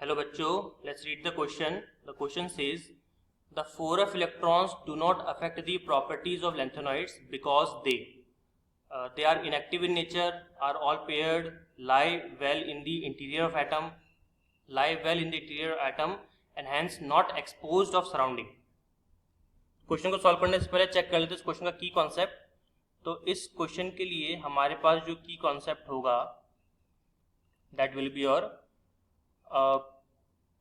Hello बच्चों, let's read the question. The question says the 4f electrons do not affect the properties of lanthanoids because they are inactive in nature, are all paired, lie well in the interior of atom, and hence not exposed of surrounding. Question को solve करने से पहले check कर लेते हैं इस question का की कॉन्सेप्ट. तो इस क्वेश्चन के लिए हमारे पास जो की कॉन्सेप्ट होगा that will be your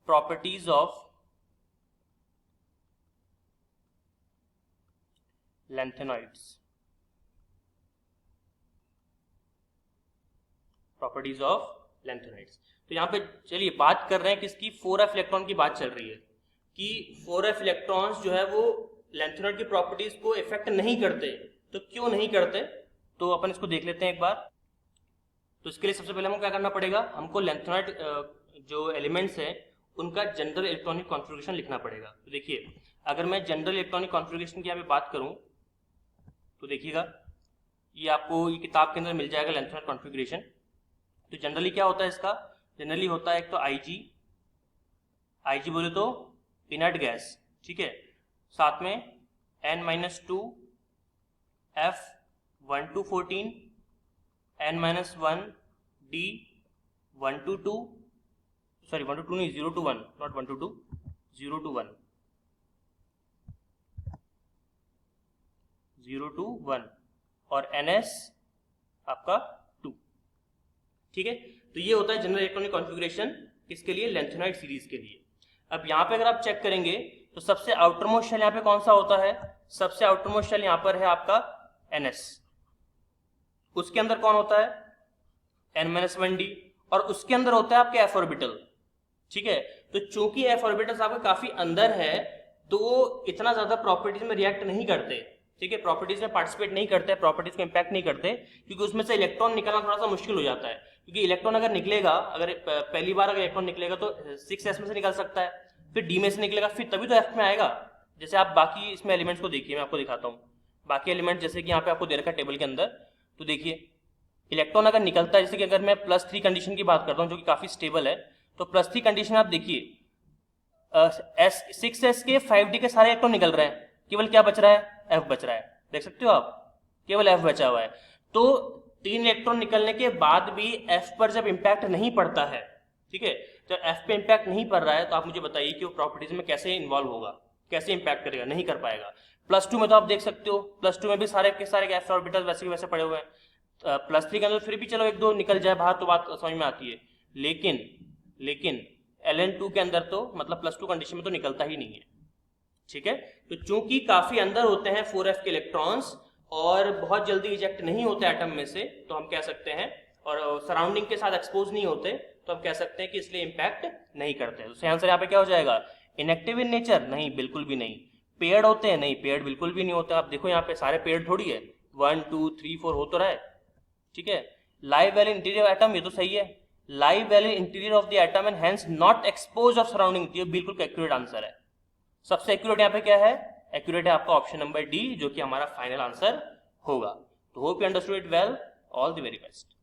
properties of lanthanoids. Properties of lanthanoids. तो यहाँ पे चलिए बात कर रहे हैं किसकी, 4f इलेक्ट्रॉन की बात चल रही है कि 4f इलेक्ट्रॉन्स जो है वो लैंथेनॉइड की प्रॉपर्टीज को इफेक्ट नहीं करते. तो क्यों नहीं करते, तो अपन इसको देख लेते हैं एक बार. तो इसके लिए सबसे पहले हमको क्या करना पड़ेगा, हमको लैंथेनॉइड जो एलिमेंट्स हैं उनका जनरल इलेक्ट्रॉनिक कॉन्फ़िगरेशन लिखना पड़ेगा. तो देखिए, अगर मैं जनरल इलेक्ट्रॉनिक कॉन्फ़िगरेशन की यहाँ पे बात करूँ तो देखिएगा ये आपको ये किताब के अंदर मिल जाएगा लैंथेनॉइड कॉन्फ़िगरेशन. तो जनरली क्या होता है इसका, जनरली होता है एक तो आईजी बोले तो इनर्ट गैस, ठीक है, साथ में n-2 F1 to 14 n-1 D 1 to 2 sorry 1 to 2 नहीं 0 to 1 not 1 to 2 0 to 1 0 to 1 और NS आपका 2. ठीक है, तो ये होता है जनरल इलेक्ट्रॉनिक कॉन्फ़िगरेशन किसके लिए, लैंथेनॉइड सीरीज के लिए. अब यहाँ पे अगर आप चेक करेंगे तो सबसे आउटरमोस्ट शेल यहाँ पे कौन सा होता है, सबसे आउटरमोस्ट शेल यहाँ पर है आपका NS. उसके अंदर कौन होता है n-1D और उसके अंदर होता है आपके f ऑर्बिटल. ठीक है, तो चूंकि f ऑर्बिटल्स आपके काफी अंदर है तो वो इतना ज्यादा प्रॉपर्टीज में रिएक्ट नहीं करते. ठीक है, प्रॉपर्टीज में पार्टिसिपेट नहीं करते, प्रॉपर्टीज को इंपैक्ट नहीं करते, क्योंकि उसमें से इलेक्ट्रॉन निकलना थोड़ा सा मुश्किल हो जाता है. क्योंकि इलेक्ट्रॉन अगर निकलेगा, अगर पहली बार अगर इलेक्ट्रॉन निकलेगा तो 6s में से निकल सकता है, फिर D में से निकलेगा, फिर तभी तो F में आएगा. जैसे आप बाकी इसमें एलिमेंट्स को देखिए, मैं आपको दिखाता हूँ बाकी एलिमेंट जैसे कि यहाँ पे आपको दे रखा है टेबल के अंदर. तो देखिए इलेक्ट्रॉन अगर निकलता है, जैसे कि अगर मैं +3 कंडीशन की बात करता हूँ जो कि काफी स्टेबल है, तो +3 कंडीशन आप देखिए 6s के 5D के सारे इलेक्ट्रॉन निकल रहे हैं, केवल क्या बच रहा है, F बच रहा है. देख सकते हो आप, केवल F बचा हुआ है. तो 3 इलेक्ट्रॉन निकलने के बाद भी F पर जब इंपैक्ट नहीं पड़ता है, ठीक है, जब F पे इंपैक्ट नहीं पड़ रहा है तो आप मुझे बताइए कि वो प्रॉपर्टीज में कैसे इन्वॉल्व होगा, कैसे इंपैक्ट करेगा, नहीं कर पाएगा. +2 में तो आप देख सकते हो, +2 में भी सारे के सारे F ऑर्बिटल वैसे के वैसे पड़े हुए हैं. +3 के अंदर फिर भी चलो 1-2 निकल जाए बाहर तो बात समझ में आती है, लेकिन Ln2 के अंदर तो मतलब +2 कंडीशन में तो निकलता ही नहीं है. ठीक है, तो चूंकि काफी अंदर होते हैं 4f के इलेक्ट्रॉन्स और बहुत जल्दी इजेक्ट नहीं होते एटम में से, तो हम कह सकते हैं, और सराउंडिंग के साथ एक्सपोज नहीं होते, तो हम कह सकते हैं कि इसलिए इंपैक्ट नहीं करते. तो सही आंसर यहाँ पे क्या हो जाएगा, इनएक्टिव इन नेचर, नहीं बिल्कुल भी नहीं. पेयर्ड होते हैं, नहीं पेयर्ड बिल्कुल भी नहीं होते. आप देखो यहाँ पे सारे पेयर्ड थोड़ी है, 1 2 3 4 हो तो रहा है. ठीक है, lie well in interior of atom, ये तो सही है, lie well in interior of the atom and hence not exposed of surrounding, ये बिल्कुल एक्यूरेट आंसर है. सबसे एक्यूरेट यहाँ पे क्या है, एक्यूरेट है आपका ऑप्शन नंबर डी, जो कि हमारा फाइनल आंसर होगा. तो hope you understood it well, all the very best.